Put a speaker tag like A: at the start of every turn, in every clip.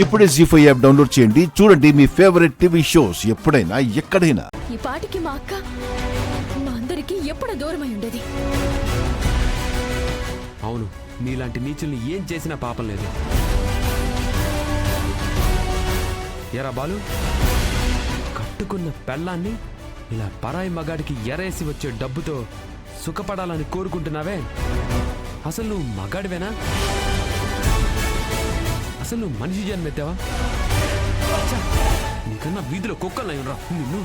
A: ఇప్పుడే జీ5 app download చేయండి. చూడండి మీ ఫేవరెట్ టీవీ షోస్ ఎప్పుడైనా ఎక్కడైనా.
B: ఈ పాటికి మా అక్క మా అందరికి ఎప్పుడు దూరమై ఉండేది.
C: అవును, నీలాంటి నీచుల్ని ఏం చేసినా పాపం లేదు. ఎరా బాలు, కట్టుకున్న పెళ్ళాన్ని ఇలా పరాయి మగాడికి ఎరేసి వచ్చే డబ్బుతో సుఖపడాలని కోరుకుంటున్నావే, అసలు నువ్వు మగాడివేనా? అసలు నువ్వు మనిషి జన్మెత్తావా? నీకన్నా వీధిలో కుక్కలయ్యరా నిన్ను.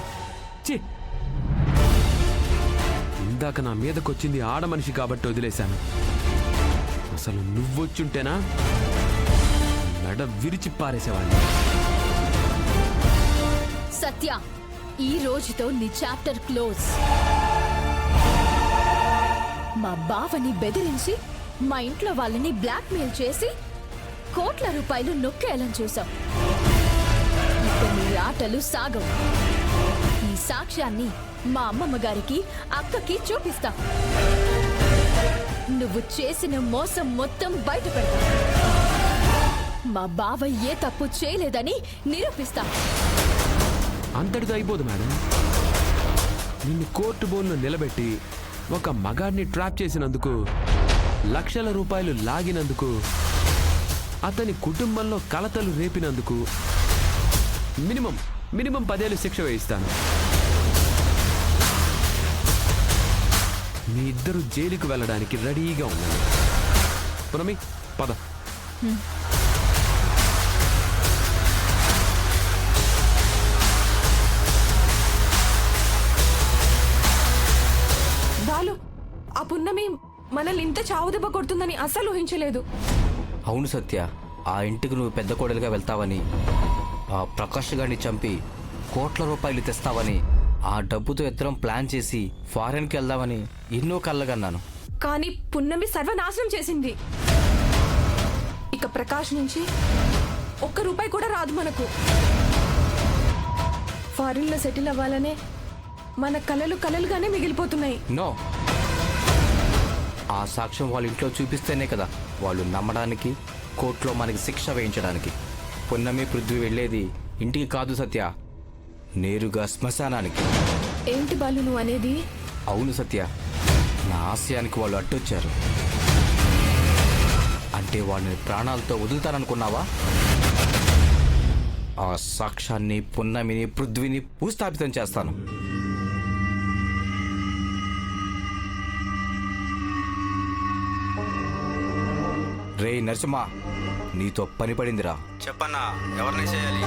C: చి, ఇందాక నా మీదకొచ్చింది ఆడ మనిషి కాబట్టి వదిలేశాను. అసలు నువ్వొచ్చుంటేనా మెడ విరిచి పారేసేవాడిని.
B: సత్య, ఈ రోజుతో నీ చాప్టర్ క్లోజ్. మా బావని బెదిరించి మా ఇంట్లో వాళ్ళని బ్లాక్మెయిల్ చేసి కోట్ల రూపాయలు నొక్కేయాలని చూసాం. ఇక నీ ఆటలు సాగవు. ఈ సాక్ష్యాన్ని మా అమ్మమ్మ గారికి, అక్కకి చూపిస్తా. నువ్వు చేసిన మోసం మొత్తం బయట పెడతా. మా బావ ఏ తప్పు చేయలేదని నిరూపిస్తా.
C: అంతటితో అయిపోదు మేడం. నిన్ను కోర్టు బోన్లో నిలబెట్టి ఒక మగాడిని ట్రాప్ చేసినందుకు, లక్షల రూపాయలు లాగినందుకు, అతని కుటుంబంలో కలతలు రేపినందుకు మినిమం 10 ఏళ్ళు శిక్ష వేయిస్తాను. మీ ఇద్దరు జైలుకు వెళ్ళడానికి రెడీగా ఉన్నాను. పునమి, పద.
D: బాలు, ఆ పున్నమి మనల్ని ఇంత చావుదెబ్బ కొడుతుందని అస్సలు ఊహించలేదు.
E: అవును సత్య, ఆ ఇంటికి నువ్వు పెద్ద కోడలుగా వెళ్తావని, ఆ ప్రకాష్ గారిని చంపి కోట్ల రూపాయలు తెస్తావని, ఆ డబ్బుతో ఇద్దరం ప్లాన్ చేసి ఫారెన్కి వెళ్దామని ఎన్నో కళ్ళగన్నాను.
D: కానీ పున్నమి సర్వనాశనం చేసింది. ఇక ప్రకాష్ నుంచి ₹1 కూడా రాదు మనకు. ఫారిన్లో సెటిల్ అవ్వాలనే మన కలలుగానే మిగిలిపోతున్నాయి.
E: నో, ఆ సాక్ష్యం వాళ్ళ ఇంట్లో చూపిస్తేనే కదా వాళ్ళు నమ్మడానికి, కోర్టులో మనకి శిక్ష వేయించడానికి. పున్నమి, పృథ్వీ వెళ్ళేది ఇంటికి కాదు సత్య, నేరుగా శ్మశానానికి.
D: ఏంటి బాలు నువ్వు అనేది?
E: అవును సత్య, నా ఆశయానికి వాళ్ళు అడ్డొచ్చారు. అంటే వాళ్ళని ప్రాణాలతో వదులుతారనుకున్నావా? ఆ సాక్ష్యాన్ని, పున్నమిని, పృథ్వీని భూస్థాపితం చేస్తాను. రే నరసింహ, నీతో పని పడిందిరా. చెప్పన్నా, ఎవరిని చేయాలి?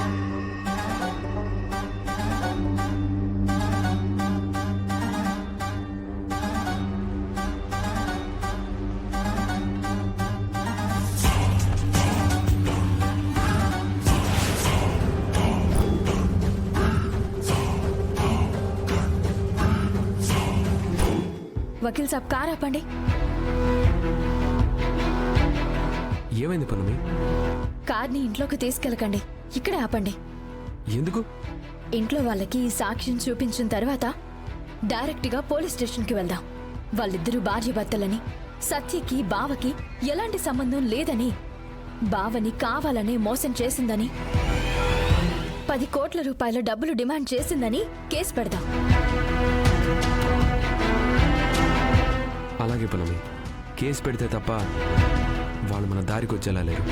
B: వకీల్ సాబ్, కార్ ఆపండి.
C: ఏమైంది పునమి?
B: కార్ని ఇంట్లోకి తీసుకెళ్ళకండి, ఇక్కడే ఆపండి.
C: ఎందుకు?
B: ఇంట్లో వాళ్ళకి ఈ సాక్ష్యం చూపించిన తర్వాత డైరెక్ట్గా పోలీస్ స్టేషన్కి వెళ్దాం. వాళ్ళిద్దరూ భార్యాభర్తలని, సత్యకి బావకి ఎలాంటి సంబంధం లేదని, బావని కావాలనే మోసం చేసిందని, 10 కోట్ల రూపాయల డబ్బులు డిమాండ్ చేసిందని కేసు పెడదాం.
C: అలాగే పునమి, కేసు పెడితే తప్ప వాళ్ళు మన దారికి వచ్చేలా లేరు.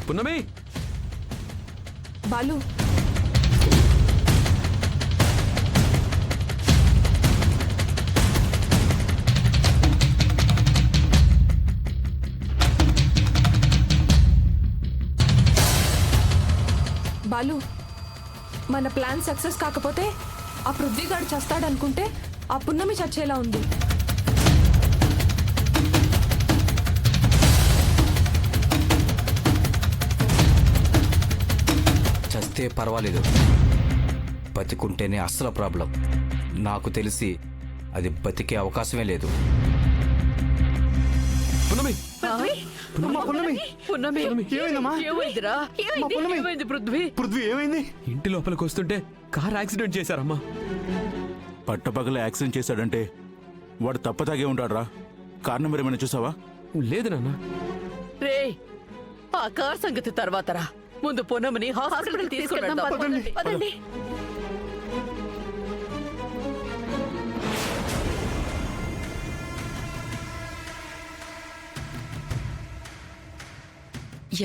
C: పున్నమి,
D: బాలు, బాలు, మన ప్లాన్ సక్సెస్ కాకపోతే ఆ పృథ్వీగాడు చస్తాడనుకుంటే ఆ పున్నమి చచ్చేలా ఉంది.
E: చనిపోతే పర్వాలేదు, బతికుంటేనే అసలు ప్రాబ్లం. నాకు తెలిసి అది బతికే అవకాశమే లేదు.
C: పున్నమి
F: పృథ్వీ ఏమైంది?
C: ఇంటి లోపలికి వస్తుంటే కార్ యాక్సిడెంట్ చేశారమ్మా.
F: పట్టపగల యాక్సిడెంట్ చేశాడంటే వాడు తప్పతాగే ఉంటాడురా. కారణం మరి ఏమైనా చూసావా?
C: లేదు నాన్న.
G: రే ఆ కార్ సంగతి తర్వాతరా, ముందు పొన్నమని హాస్పిటల్ తీసుకెళ్దాం. పదండి.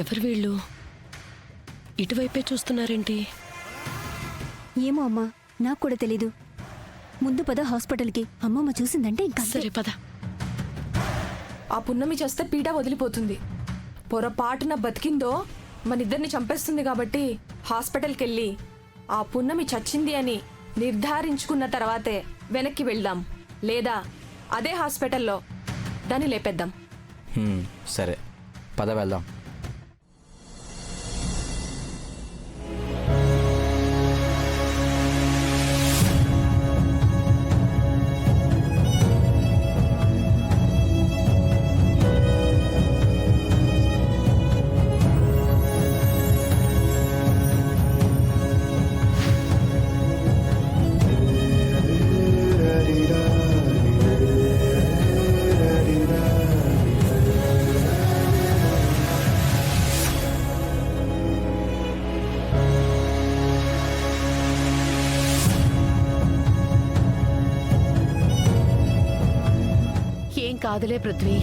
G: ఎవరు వీళ్ళు? ఇటువైపే చూస్తున్నారేంటి?
H: ఏమో అమ్మా, నాకు కూడా తెలీదు. ముందు పద హాస్పిటల్కి. అమ్మమ్మ చూసిందంటే ఇంకా
G: సరే పద.
D: ఆ పున్నమి చేస్తే పీడ వదిలిపోతుంది. పొరపాటున బతికిందో మనిద్దరిని చంపేస్తుంది. కాబట్టి హాస్పిటల్కి వెళ్ళి ఆ పున్నమి చచ్చింది అని నిర్ధారించుకున్న తర్వాతే వెనక్కి వెళ్దాం. లేదా అదే హాస్పిటల్లో దాన్ని లేపేద్దాం.
E: సరే, పద వెళ్దాం.
G: ఏం కాదులే పృథ్వీ,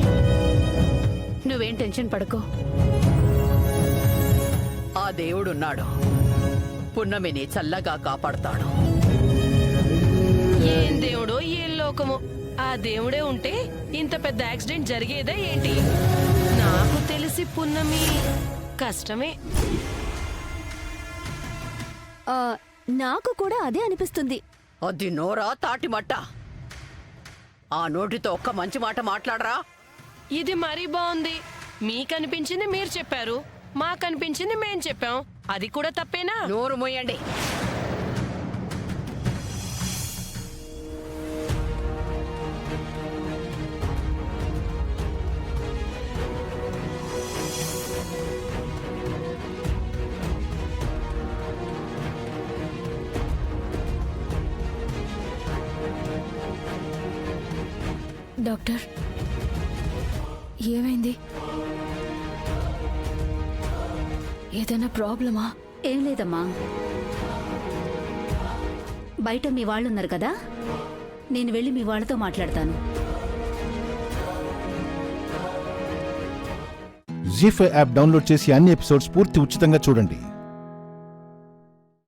G: నువ్వేం టెన్షన్ పడకు. ఆ దేవుడున్నాడు, పున్నమిని చల్లగా కాపాడుతాడు.
I: ఏం దేవుడో ఏం లోకమో, ఆ దేవుడే ఉంటే ఇంత పెద్ద యాక్సిడెంట్ జరిగేదా ఏంటి? నాకు తెలిసి పున్నమి కష్టమే.
H: నాకు కూడా అదే అనిపిస్తుంది.
G: అది నోరా తాటిమట్ట. ఆ నోటితో ఒక్క మంచి మాట మాట్లాడరా.
I: ఇది మరీ బాగుంది. మీకనిపించింది మీరు చెప్పారు, మాకనిపించింది మేం చెప్పాం. అది కూడా తప్పేనా?
G: నోరు మొయ్యండి.
B: డాక్టర్, ఏమైంది? ఏదైనా ప్రాబ్లమా?
H: ఏం లేదమ్మా. బయట మీ వాళ్ళున్నారు కదా, నేను వెళ్ళి మీ వాళ్ళతో మాట్లాడతాను.
A: జీ5 యాప్ డౌన్లోడ్ చేసి అన్ని ఎపిసోడ్స్ పూర్తి ఉచితంగా చూడండి.